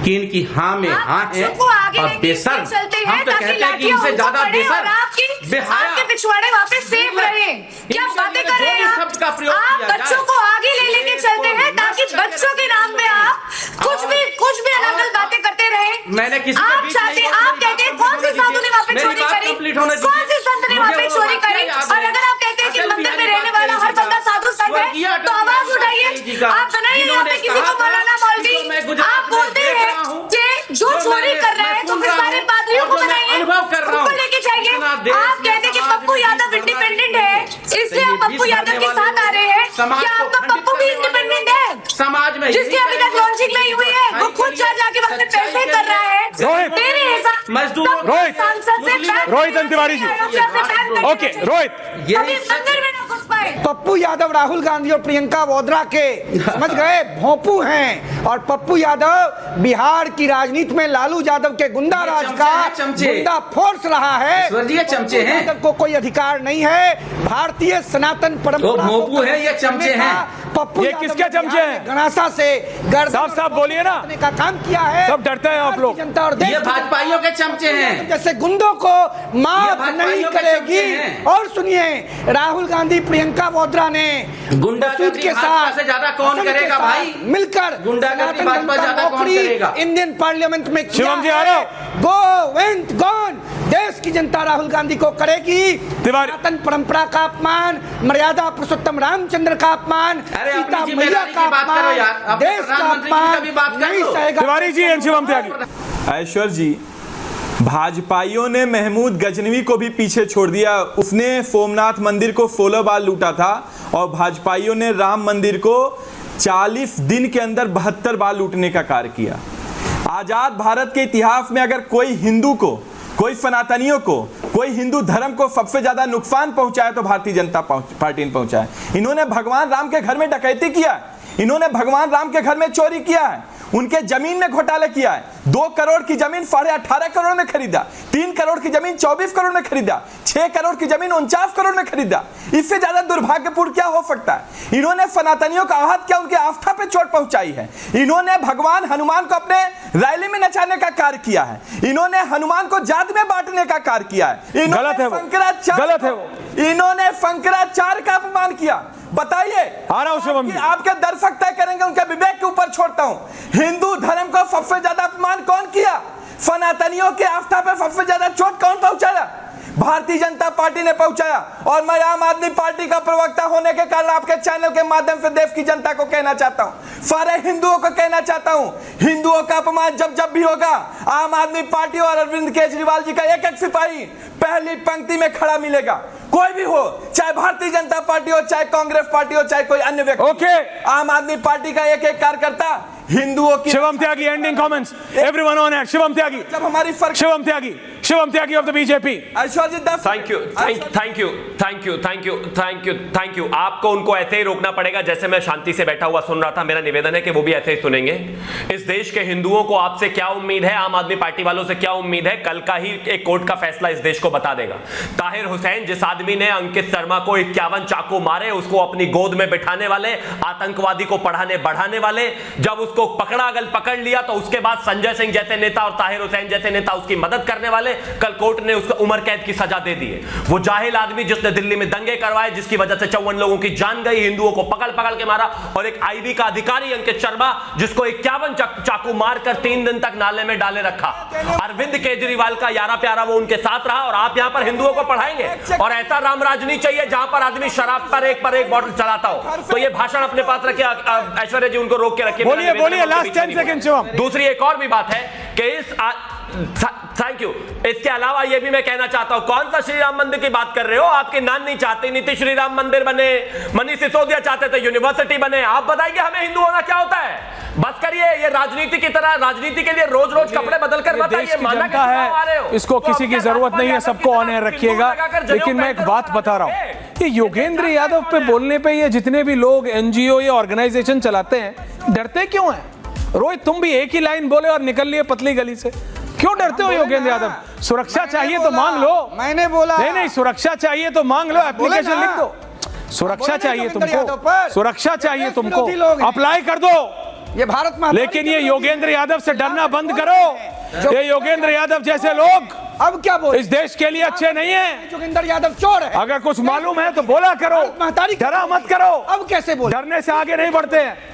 कि इनकी हाँ में हाँ है और बेसर हम तो कहते हैं कि इनसे ज्यादा बेसर बेहाया आपके पिछवाड़े वहाँ पे सेफ रहे। क्या बातें कर रहे हैं आप बच्चों को आगे ले लेके चलते हैं ताकि बच्चों के नाम पे आप कुछ भी अलग बातें करते रहे। मैंने किसी आप चाहते आप कहते हैं कौन सी साधु ने वहाँ पे चोरी करी, कौन सी संत ने वहाँ पे चोरी करी। और अगर आप कहते हैं कि मंदिर में रहने वाला हर बंदा साधु संत है तो आवाज उठाइए। आप बनाइए यहाँ पे किसी को मौलाना मौलवी। आप बोलते हैं कि जो चोरी कर रहा है तो फिर सारे पादरियों को बनाइए, उनको लेके जाइए। आप कहते हैं कि पप्पू यादव इंडिपेंडेंट है इसलिए आप पप्पू यादव के साथ आ रहे हैं। क्या आपका पप्पू भी इंडिपेंडेंट है? समाज में जिसकी अभी तक लॉन्चिंग नहीं हुई है वो खुद जाके वक्त में पैसे कर रहा है। तेरे हिसाब रोहित तिवारी जी, ओके रोहित, अभी मंदिर में ना घुस पाए। पप्पू यादव राहुल गांधी और प्रियंका वाड्रा के समझ गए भोंपू हैं और पप्पू यादव बिहार की राजनीति में लालू यादव के गुंडा राज का गुंडा फोर्स रहा है। चमचे हैं, यादव को कोई अधिकार नहीं है भारतीय सनातन परंपरा। भोंपू है ये चमचे हैं। पप्पू ये किसके चमचे हैं? गणासा से साफ बोलिए ना, का काम किया है। सब डरते हैं आप लोग। जनता और देश ये भाजपाइयों के चमचे हैं। जैसे गुंडों को माफ नहीं करेगी। और सुनिए राहुल गांधी प्रियंका वाड्रा ने गुंडागर्दी के भाजपा साथ से ज्यादा कौन करेगा भाई? मिलकर गुंडागर्दी भाजपा ज्यादा कौन करेगा? इंडियन पार्लियामेंट में शिवम जी आ रहे हो? गोविंद देश की जनता राहुल गांधी को करेगी। सनातन परंपरा का अपमान, मर्यादा पुरुषोत्तम रामचंद्र का अपमान, सीता मैया का अपमान, देश का अपमान नहीं सहेगा। तिवारी जी एंड शिवम त्यागी। ऐश्वर्य जी, भाजपाइयों ने महमूद गजनवी को भी पीछे छोड़ दिया। उसने सोमनाथ मंदिर को 16 बार लूटा था और भाजपाइयों ने राम मंदिर को 40 दिन के अंदर 72 बार लूटने का कार्य किया। आजाद भारत के इतिहास में अगर कोई हिंदू को, कोई सनातनियों को, कोई हिंदू धर्म को सबसे ज्यादा नुकसान पहुंचाया तो भारतीय जनता पार्टी ने पहुंचाया। इन्होंने भगवान राम के घर में डकैती किया है, इन्होंने भगवान राम के घर में चोरी किया है, उनके जमीन में घोटाला किया है। 2 करोड़ की जमीन 18.5 करोड़ में खरीदा, 3 करोड़ की जमीन 24 करोड़ में खरीदा, 6 करोड़ की जमीन 49 करोड़ में खरीदा। इससे ज्यादा दुर्भाग्यपूर्ण क्या हो सकता है? इन्होंने सनातनियों का आहत किया, उनके आस्था पे चोट पहुंचाई है। इन्होंने भगवान हनुमान को अपने रैली में नचाने का कार्य किया है, इन्होंने हनुमान को जात में बांटने का कार्य किया है। गलत है वो, गलत है वो। इन्होंने शंकराचार्य का अपमान किया। बताइए, आ रहा हूं शिवम जी। आपके दर्शक तय करेंगे, उनके विवेक के ऊपर छोड़ता हूं। हिंदू धर्म को सबसे ज्यादा अपमान कौन किया? सनातनियों के आस्था पे सबसे ज्यादा चोट कौन पहुंचाया? भारतीय जनता पार्टी ने पहुंचाया। और मैं आम आदमी पार्टी का प्रवक्ता होने के कारण आपके चैनल के माध्यम से देश की जनता को कहना चाहता हूं, सारे हिंदुओं को कहना चाहता हूं, हिंदुओं का अपमान जब भी होगा, आम आदमी पार्टी और अरविंद केजरीवाल जी का एक एक सिपाही पहली पंक्ति में खड़ा मिलेगा। कोई भी हो, चाहे भारतीय जनता पार्टी हो, चाहे कांग्रेस पार्टी हो, चाहे कोई अन्य व्यक्ति। ओके, आम आदमी पार्टी का एक एक कार्यकर्ता हिंदुओं की। Shivam Tyagi ending comments, everyone on it. Shivam Tyagi, जब हमारी Shivam Tyagi of the BJP. Thank you. आपको उनको ऐसे ही रोकना पड़ेगा जैसे मैं शांति से बैठा हुआ सुन रहा था। मेरा निवेदन है कि वो भी ऐसे ही सुनेंगे। इस देश के हिंदुओं को आपसे क्या उम्मीद है, आम आदमी पार्टी वालों से क्या उम्मीद है, कल का ही एक कोर्ट का फैसला इस देश को बता देगा। ताहिर हुसैन, जिस आदमी ने अंकित शर्मा को 51 चाकू मारे, उसको अपनी गोद में बिठाने वाले, आतंकवादी को पढ़ाने बढ़ाने वाले, जब उसको पकड़ लिया तो उसके बाद संजय सिंह जैसे नेता और ताहिर हुसैन जैसे नेता उसकी मदद करने वाले, कल कोर्ट ने उसको उम्र कैद की सजा दे दी है। वो जाहिल आदमी जिसने दिल्ली में दंगे करवाए, जिसकी वजह से 54 लोगों की जान गई, हिंदुओं को पकड़ के मारा, और एक आईबी का अधिकारी अंकित शर्मा जिसको 51 चाकू मारकर 3 दिन तक नाले में डाले रखा। अरविंद केजरीवाल का यारा प्यारा वो उनके साथ रहा, और आप यहां पर हिंदुओं को पढ़ाएंगे। और ऐसा रामराज नहीं चाहिए जहां पर आदमी शराब पर एक बॉटल चलाता हो। तो ये भाषण अपने पास रखिए। ऐश्वर्या जी, उनको रोक के रखिए। बोलिए लास्ट 10 सेकंड शिवम। दूसरी एक और भी बात है कि थैंक यू। इसके अलावा यह भी मैं कहना चाहता हूं, कौन सा श्री राम मंदिर की बात कर रहे हो? आपकी नान नहीं चाहती नीतीश श्री राम मंदिर बने, मनीष सिसोदिया चाहते थे यूनिवर्सिटी बने। आप बताइए हमें हिंदू होना क्या होता है? बस करिए, ये राजनीति की तरह, राजनीति के लिए रोज कपड़े बदल कर बताइए। माना जनता है, इसको किसी की जरूरत नहीं है, सबको ऑन एयर रखिएगा। लेकिन मैं एक बात बता रहा हूं, ये योगेंद्र यादव पे बोलने पे ये जितने भी लोग एनजीओ या ऑर्गेनाइजेशन चलाते हैं, डरते क्यों हैं? रोहित, तुम भी एक ही लाइन बोले और निकल लिए पतली गली से। क्यों डरते हो योगेंद्र यादव? सुरक्षा चाहिए तो मांग लो। मैंने बोला नहीं, सुरक्षा चाहिए तो मांग लो, एप्लीकेशन लिख दो। सुरक्षा चाहिए तुमको, सुरक्षा चाहिए तुमको, अप्लाई कर दो। ये भारत महामारी लेकिन ये योगेंद्र यादव से डरना बंद करो। ये योगेंद्र यादव जैसे लोग अब क्या बोल इस देश के लिए अच्छे नहीं है। योगेंद्र यादव चोर है। अगर कुछ मालूम है तो बोला करो, महतारी डरा मत करो। अब कैसे बोल? डरने से आगे नहीं बढ़ते हैं।